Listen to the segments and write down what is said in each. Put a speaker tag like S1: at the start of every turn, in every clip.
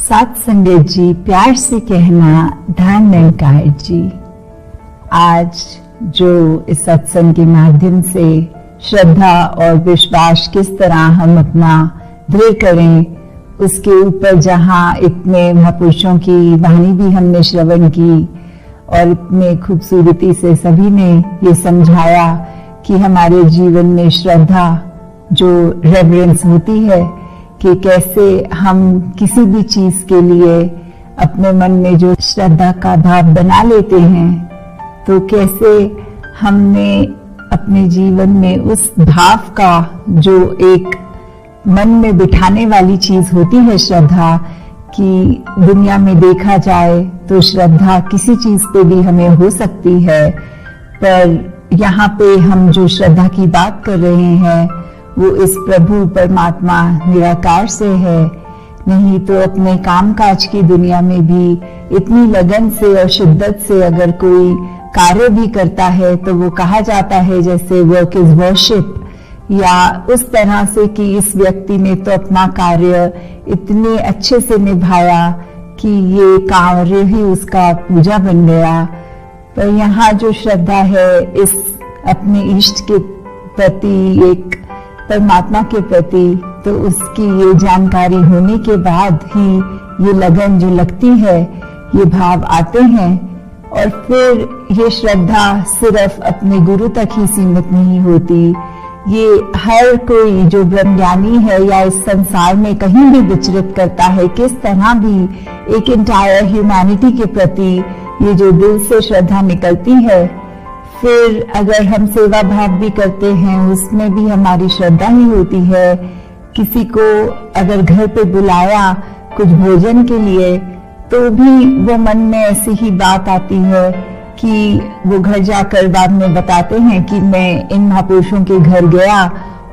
S1: साथ संगत जी, प्यार से कहना ध्यान निरंकार जी। आज जो इस सत्संग के माध्यम से श्रद्धा और विश्वास किस तरह हम अपना दृढ़ करें, उसके ऊपर जहाँ इतने महापुरुषों की वाणी भी हमने श्रवण की और इतने खूबसूरती से सभी ने ये समझाया कि हमारे जीवन में श्रद्धा जो रेवरेंस होती है कि कैसे हम किसी भी चीज के लिए अपने मन में जो श्रद्धा का भाव बना लेते हैं, तो कैसे हमने अपने जीवन में उस भाव का जो एक मन में बिठाने वाली चीज होती है श्रद्धा, कि दुनिया में देखा जाए तो श्रद्धा किसी चीज पे भी हमें हो सकती है, पर यहाँ पे हम जो श्रद्धा की बात कर रहे हैं वो इस प्रभु परमात्मा निराकार से है। नहीं तो अपने कामकाज की दुनिया में भी इतनी लगन से और शिद्दत से अगर कोई कार्य भी करता है तो वो कहा जाता है जैसे वर्क इज वर्शिप, या उस तरह से कि इस व्यक्ति ने तो अपना कार्य इतने अच्छे से निभाया कि ये कार्य ही उसका पूजा बन गया। पर यहाँ जो श्रद्धा है इस अपने इष्ट के प्रति, एक परमात्मा के प्रति, तो उसकी ये जानकारी होने के बाद ही ये लगन जो लगती है, ये भाव आते हैं। और फिर ये श्रद्धा सिर्फ अपने गुरु तक ही सीमित नहीं होती, ये हर कोई जो ब्रह्मज्ञानी है या इस संसार में कहीं भी विचरित करता है, किस तरह भी एक इंटायर ह्यूमैनिटी के प्रति ये जो दिल से श्रद्धा निकलती है, फिर अगर हम सेवा भाव भी करते हैं उसमें भी हमारी श्रद्धा ही होती है। किसी को अगर घर पे बुलाया कुछ भोजन के लिए, तो भी वो मन में ऐसी ही बात आती है कि वो घर जाकर बाद में बताते हैं कि मैं इन महापुरुषों के घर गया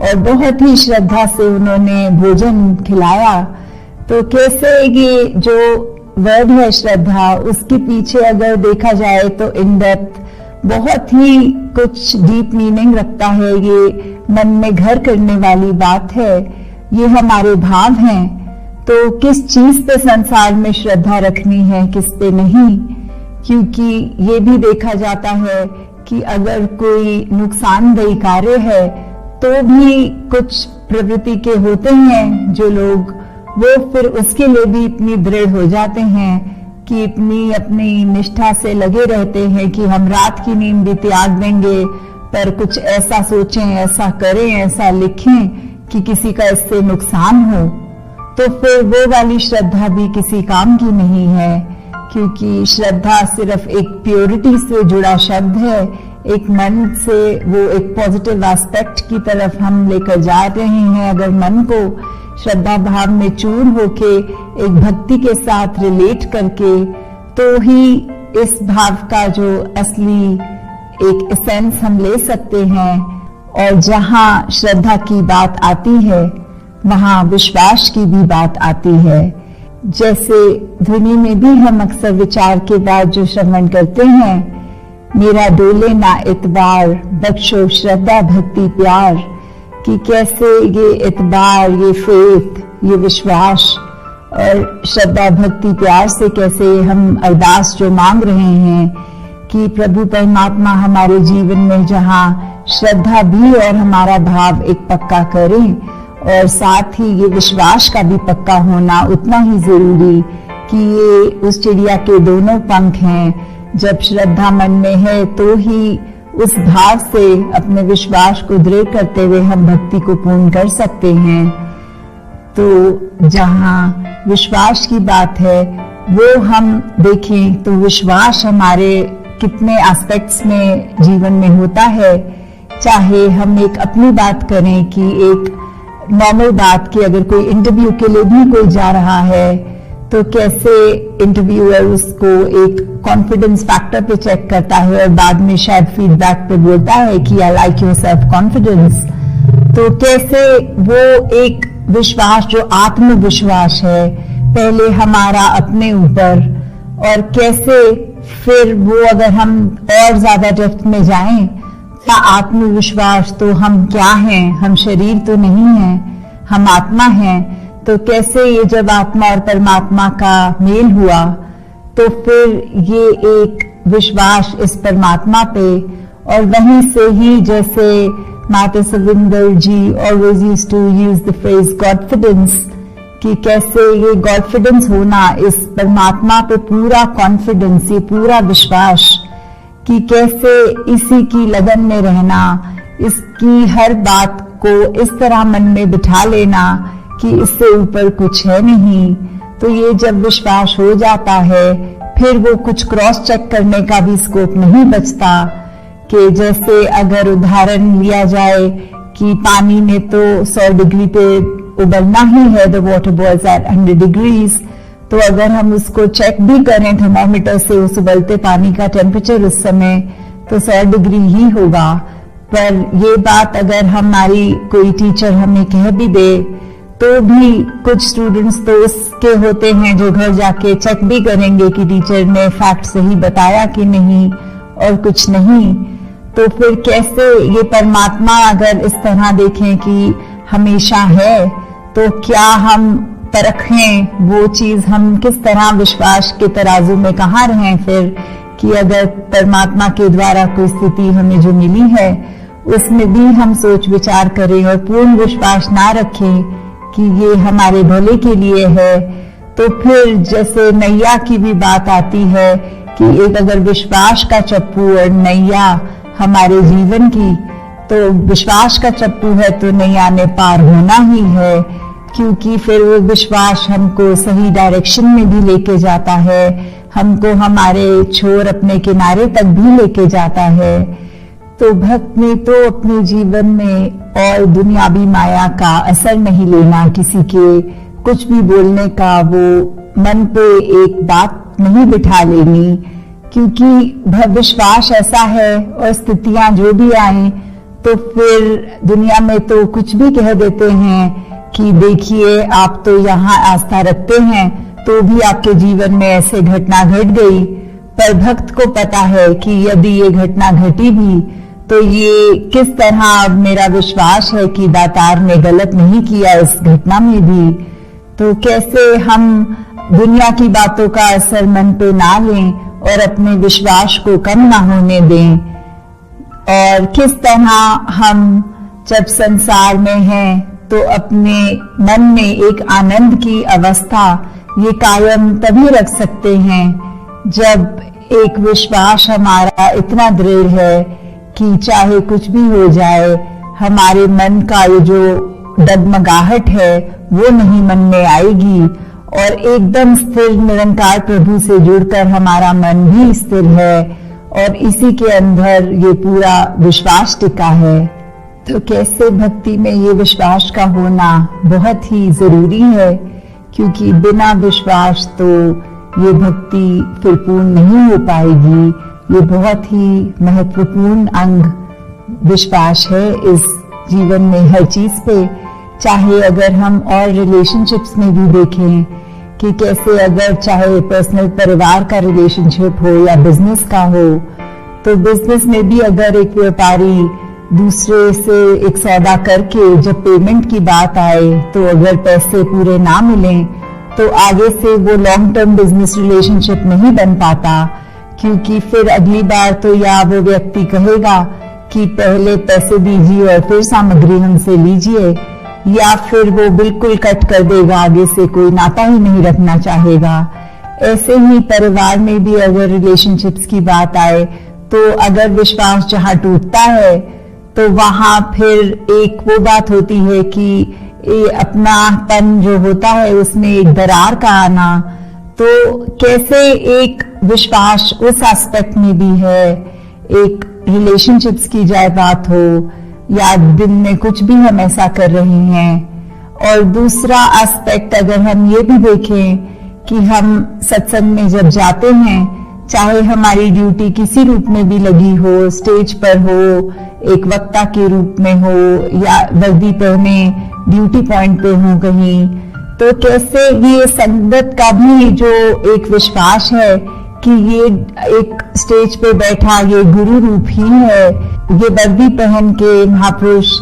S1: और बहुत ही श्रद्धा से उन्होंने भोजन खिलाया। तो कैसे ये जो वर्ड है श्रद्धा, उसके पीछे अगर देखा जाए तो इन डेप्थ बहुत ही कुछ डीप मीनिंग रखता है। ये मन में घर करने वाली बात है, ये हमारे भाव हैं। तो किस चीज पे संसार में श्रद्धा रखनी है, किस पे नहीं, क्योंकि ये भी देखा जाता है कि अगर कोई नुकसानदेह कार्य है तो भी कुछ प्रवृत्ति के होते हैं जो लोग, वो फिर उसके लिए भी इतनी दृढ़ हो जाते हैं कि इतनी अपनी निष्ठा से लगे रहते हैं कि हम रात की नींद भी त्याग देंगे, पर कुछ ऐसा सोचें, ऐसा करें, ऐसा लिखें कि किसी का इससे नुकसान हो। तो फिर वो वाली श्रद्धा भी किसी काम की नहीं है, क्योंकि श्रद्धा सिर्फ एक प्योरिटी से जुड़ा शब्द है, एक मन से वो एक पॉजिटिव एस्पेक्ट की तरफ हम लेकर जा रहे हैं। अगर मन को श्रद्धा भाव में चूर होके एक भक्ति के साथ रिलेट करके, तो ही इस भाव का जो असली एक एसेंस हम ले सकते हैं। और जहाँ श्रद्धा की बात आती है वहाँ विश्वास की भी बात आती है। जैसे ध्वनि में भी हम अक्सर विचार के बाद जो श्रवण करते हैं, मेरा डोले ना इतबार, बख्शो श्रद्धा भक्ति प्यार, कि कैसे ये इतबार, ये फेथ, ये विश्वास और श्रद्धा भक्ति प्यार से कैसे हम अरदास जो मांग रहे हैं कि प्रभु परमात्मा हमारे जीवन में जहाँ श्रद्धा भी और हमारा भाव एक पक्का करें, और साथ ही ये विश्वास का भी पक्का होना उतना ही जरूरी कि ये उस चिड़िया के दोनों पंख हैं। जब श्रद्धा मन में है तो ही उस भाव से अपने विश्वास को दृढ़ करते हुए हम भक्ति को पूर्ण कर सकते हैं। तो जहाँ विश्वास की बात है वो हम देखें तो विश्वास हमारे कितने एस्पेक्ट्स में जीवन में होता है। चाहे हम एक अपनी बात करें कि एक नॉर्मल बात की, अगर कोई इंटरव्यू के लिए भी कोई जा रहा है तो कैसे इंटरव्यूअर उसको एक कॉन्फिडेंस फैक्टर पे चेक करता है और बाद में शायद फीडबैक पे बोलता है कि I like your self confidence. तो कैसे वो एक विश्वास जो आत्मविश्वास है पहले हमारा अपने ऊपर, और कैसे फिर वो अगर हम और ज्यादा डेप्थ में जाएं, आत्मविश्वास तो हम क्या हैं, हम शरीर तो नहीं हैं, हम आत्मा हैं। तो कैसे ये जब आत्मा और परमात्मा का मेल हुआ तो फिर ये एक विश्वास इस परमात्मा पे, और वहीं से ही जैसे माता सविंदर जी always used to use the phrase Godfidence, कि कैसे ये गॉडफिडेंस होना, इस परमात्मा पे पूरा कॉन्फिडेंस, ये पूरा विश्वास, कि कैसे इसी की लगन में रहना, इसकी हर बात को इस तरह मन में बिठा लेना कि इससे ऊपर कुछ है नहीं। तो ये जब विश्वास हो जाता है फिर वो कुछ क्रॉस चेक करने का भी स्कोप नहीं बचता। कि जैसे अगर उदाहरण लिया जाए कि पानी में तो 100 डिग्री पे उबलना ही है, the water boils at 100 degrees, तो अगर हम उसको चेक भी करें थर्मोमीटर से उस उबलते पानी का टेम्परेचर उस समय, तो 100 डिग्री ही होगा। पर ये बात अगर हमारी कोई टीचर हमें कह भी दे तो भी कुछ स्टूडेंट्स तो उसके होते हैं जो घर जाके चेक भी करेंगे कि टीचर ने फैक्ट सही बताया कि नहीं और कुछ नहीं। तो फिर कैसे ये परमात्मा अगर इस तरह देखें कि हमेशा है, तो क्या हम परखें वो चीज, हम किस तरह विश्वास के तराजू में कहाँ रहें फिर, कि अगर परमात्मा के द्वारा कोई स्थिति हमें जो मिली है उसमें भी हम सोच विचार करें और पूर्ण विश्वास ना रखें कि ये हमारे भले के लिए है। तो फिर जैसे नैया की भी बात आती है कि एक अगर विश्वास का चप्पू और नैया हमारे जीवन की, तो विश्वास का चप्पू है तो नैया ने पार होना ही है, क्योंकि फिर वो विश्वास हमको सही डायरेक्शन में भी लेके जाता है, हमको हमारे छोर अपने किनारे तक भी लेके जाता है। तो भक्त ने तो अपने जीवन में और दुनियावी माया का असर नहीं लेना, किसी के कुछ भी बोलने का वो मन पे एक बात नहीं बिठा लेनी, क्योंकि विश्वास ऐसा है और स्थितियां जो भी आए तो फिर दुनिया में तो कुछ भी कह देते हैं कि देखिए आप तो यहाँ आस्था रखते हैं तो भी आपके जीवन में ऐसे घटना घट गई। पर भक्त को पता है कि यदि ये घटना घटी भी तो ये किस तरह मेरा विश्वास है कि दातार ने गलत नहीं किया इस घटना में भी। तो कैसे हम दुनिया की बातों का असर मन पे ना लें और अपने विश्वास को कम ना होने दें, और किस तरह हम जब संसार में हैं तो अपने मन में एक आनंद की अवस्था ये कायम तभी रख सकते हैं जब एक विश्वास हमारा इतना दृढ़ है कि चाहे कुछ भी हो जाए हमारे मन का ये जो डगमगाहट है वो नहीं मन में आएगी, और एकदम स्थिर निरंकार प्रभु से जुड़कर हमारा मन भी स्थिर है और इसी के अंदर ये पूरा विश्वास टिका है। तो कैसे भक्ति में ये विश्वास का होना बहुत ही जरूरी है, क्योंकि बिना विश्वास तो ये भक्ति फिर पूर्ण नहीं हो पाएगी। ये बहुत ही महत्वपूर्ण अंग विश्वास है इस जीवन में हर चीज पे। चाहे अगर हम और रिलेशनशिप्स में भी देखें कि कैसे अगर चाहे पर्सनल परिवार का रिलेशनशिप हो या बिजनेस का हो, तो बिजनेस में भी अगर एक व्यापारी दूसरे से एक सौदा करके जब पेमेंट की बात आए तो अगर पैसे पूरे ना मिलें तो आगे से वो लॉन्ग टर्म बिजनेस रिलेशनशिप नहीं बन पाता, क्योंकि फिर अगली बार तो या वो व्यक्ति कहेगा कि पहले पैसे दीजिए और फिर सामग्री हमसे लीजिए, या फिर वो बिल्कुल कट कर देगा, आगे से कोई नाता ही नहीं रखना चाहेगा। ऐसे ही परिवार में भी अगर रिलेशनशिप्स की बात आए तो अगर विश्वास जहाँ टूटता है तो वहां फिर एक वो बात होती है कि अपनापन जो होता है उसमें एक दरार का आना। तो कैसे एक विश्वास उस एस्पेक्ट में भी है, एक रिलेशनशिप्स की जाए बात हो या दिन में कुछ भी हम ऐसा कर रहे हैं। और दूसरा एस्पेक्ट अगर हम ये भी देखें कि हम सत्संग में जब जाते हैं, चाहे हमारी ड्यूटी किसी रूप में भी लगी हो, स्टेज पर हो, एक वक्ता के रूप में हो या वर्दी पहने ड्यूटी पॉइंट पे हो कहीं, तो कैसे ये संगत का भी जो एक विश्वास है कि ये एक स्टेज पे बैठा ये गुरु रूप ही है, ये वर्दी पहन के महापुरुष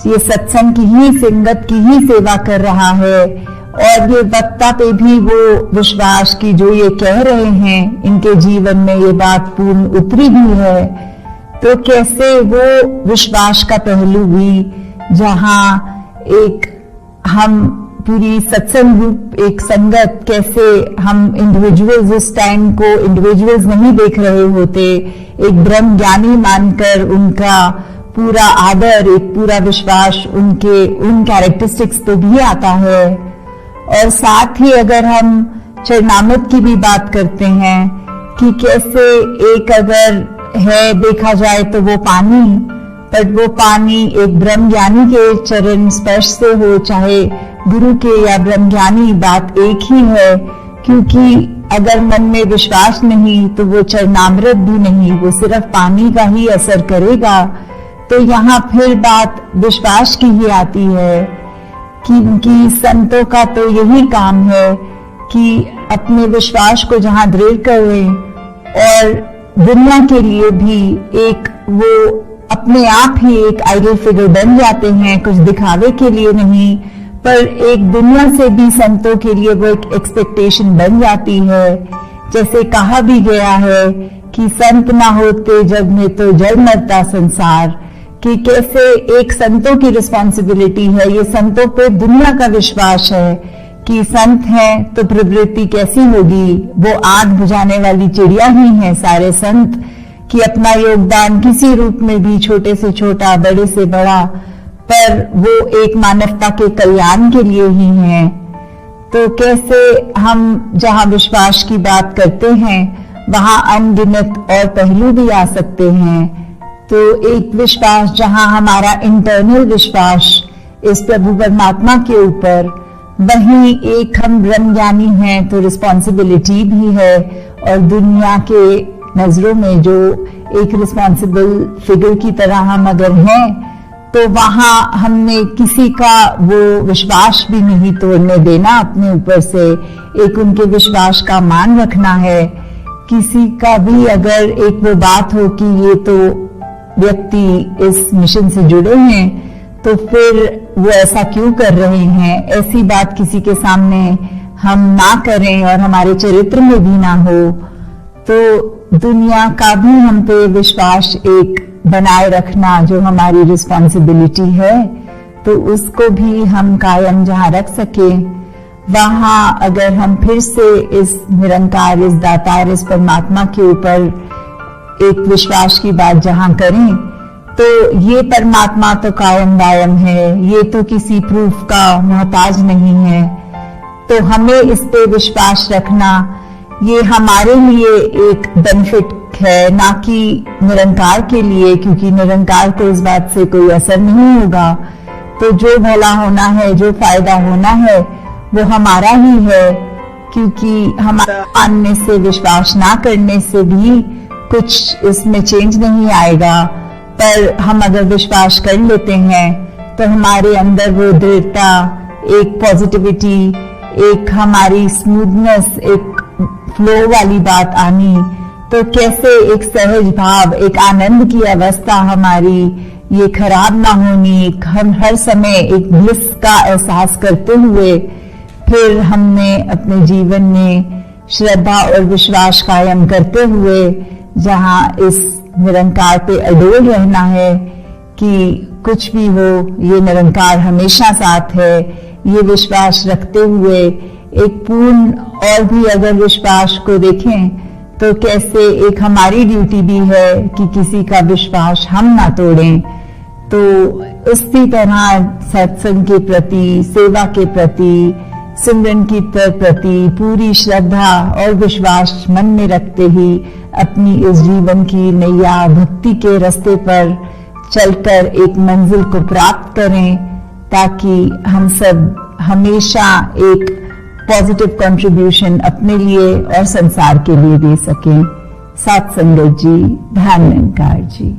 S1: ये सत्संग की ही संगत की ही सेवा कर रहा है और ये वक्ता पे भी वो विश्वास की जो ये कह रहे हैं, इनके जीवन में ये बात पूर्ण उतरी भी है। तो कैसे वो विश्वास का पहलू भी, जहां एक हम पूरी सत्संग रूप एक संगत, कैसे हम इंडिविजुअल्स उस टाइम को इंडिविजुअल्स नहीं देख रहे होते, एक ब्रह्म ज्ञानी मानकर उनका पूरा आदर, एक पूरा विश्वास उनके उन कैरेक्टरिस्टिक्स पे भी आता है। और साथ ही अगर हम चरणामृत की भी बात करते हैं कि कैसे एक अगर है देखा जाए तो वो पानी, पर वो पानी एक ब्रह्म ज्ञानी के चरण स्पर्श से हो, चाहे गुरु के या ब्रह्म ज्ञानी, बात एक ही है। क्योंकि अगर मन में विश्वास नहीं तो वो चरणामृत भी नहीं, वो सिर्फ पानी का ही असर करेगा। तो यहाँ फिर बात विश्वास की ही आती है कि संतों का तो यही काम है कि अपने विश्वास को जहां दृढ़ करें और दुनिया के लिए भी एक वो अपने आप ही एक आइडल फिगर बन जाते हैं, कुछ दिखावे के लिए नहीं, पर एक दुनिया से भी संतों के लिए वो एक एक्सपेक्टेशन बन जाती है। जैसे कहा भी गया है कि संत ना होते जग में तो जल मरता संसार, कि कैसे एक संतों की रिस्पॉन्सिबिलिटी है, ये संतों पे दुनिया का विश्वास है कि संत हैं तो प्रवृत्ति कैसी होगी, वो आग बुझाने वाली चिड़िया ही है सारे संत, कि अपना योगदान किसी रूप में भी, छोटे से छोटा बड़े से बड़ा, पर वो एक मानवता के कल्याण के लिए ही है। तो कैसे हम जहां विश्वास की बात करते हैं वहां अनगिनत और पहलू भी आ सकते हैं। तो एक विश्वास जहां हमारा इंटरनल विश्वास इस प्रभु परमात्मा के ऊपर, वहीं एक हम ब्रह्मज्ञानी हैं तो रिस्पॉन्सिबिलिटी भी है, और दुनिया के नजरों में जो एक रिस्पॉन्सिबल फिगर की तरह हम अगर हैं, तो वहां हमने किसी का वो विश्वास भी नहीं तोड़ने देना अपने ऊपर से, एक उनके विश्वास का मान रखना है। किसी का भी अगर एक वो बात हो कि ये तो व्यक्ति इस मिशन से जुड़े हैं तो फिर वो ऐसा क्यों कर रहे हैं, ऐसी बात किसी के सामने हम ना करें और हमारे चरित्र में भी ना हो। तो दुनिया का भी हम पे विश्वास एक बनाए रखना जो हमारी रिस्पॉन्सिबिलिटी है, तो उसको भी हम कायम जहां रख सके, वहां अगर हम फिर से इस निरंकार, इस दातार, इस परमात्मा के ऊपर एक विश्वास की बात जहां करें, तो ये परमात्मा तो कायम दायम है, ये तो किसी प्रूफ का मोहताज नहीं है। तो हमें इस पे विश्वास रखना ये हमारे लिए एक बेनिफिट है, ना कि निरंकार के लिए, क्योंकि निरंकार को इस बात से कोई असर नहीं होगा। तो जो भला होना है, जो फायदा होना है, वो हमारा ही है, क्योंकि हमारा मानने से, विश्वास ना करने से भी कुछ इसमें चेंज नहीं आएगा। पर हम अगर विश्वास कर लेते हैं तो हमारे अंदर वो दृढ़ता, एक पॉजिटिविटी, एक हमारी स्मूथनेस, एक फ्लो वाली बात आनी, तो कैसे एक सहज भाव, एक आनंद की अवस्था हमारी ये खराब ना होनी, हम हर समय एक ब्लिस का एहसास करते हुए फिर हमने अपने जीवन में श्रद्धा और विश्वास कायम करते हुए जहां इस निरंकार पे अडोल रहना है कि कुछ भी हो ये निरंकार हमेशा साथ है, ये विश्वास रखते हुए एक पूर्ण, और भी अगर विश्वास को देखें तो कैसे एक हमारी ड्यूटी भी है कि किसी का विश्वास हम ना तोड़ें। तो उसी तरह सत्संग के प्रति, सेवा के प्रति, सिमरन की प्रति पूरी श्रद्धा और विश्वास मन में रखते ही अपनी इस जीवन की नैया भक्ति के रास्ते पर चलकर एक मंजिल को प्राप्त करें, ताकि हम सब हमेशा एक पॉजिटिव कंट्रीब्यूशन अपने लिए और संसार के लिए दे सकें। सात संगत जी, ध्यान निरंकार जी।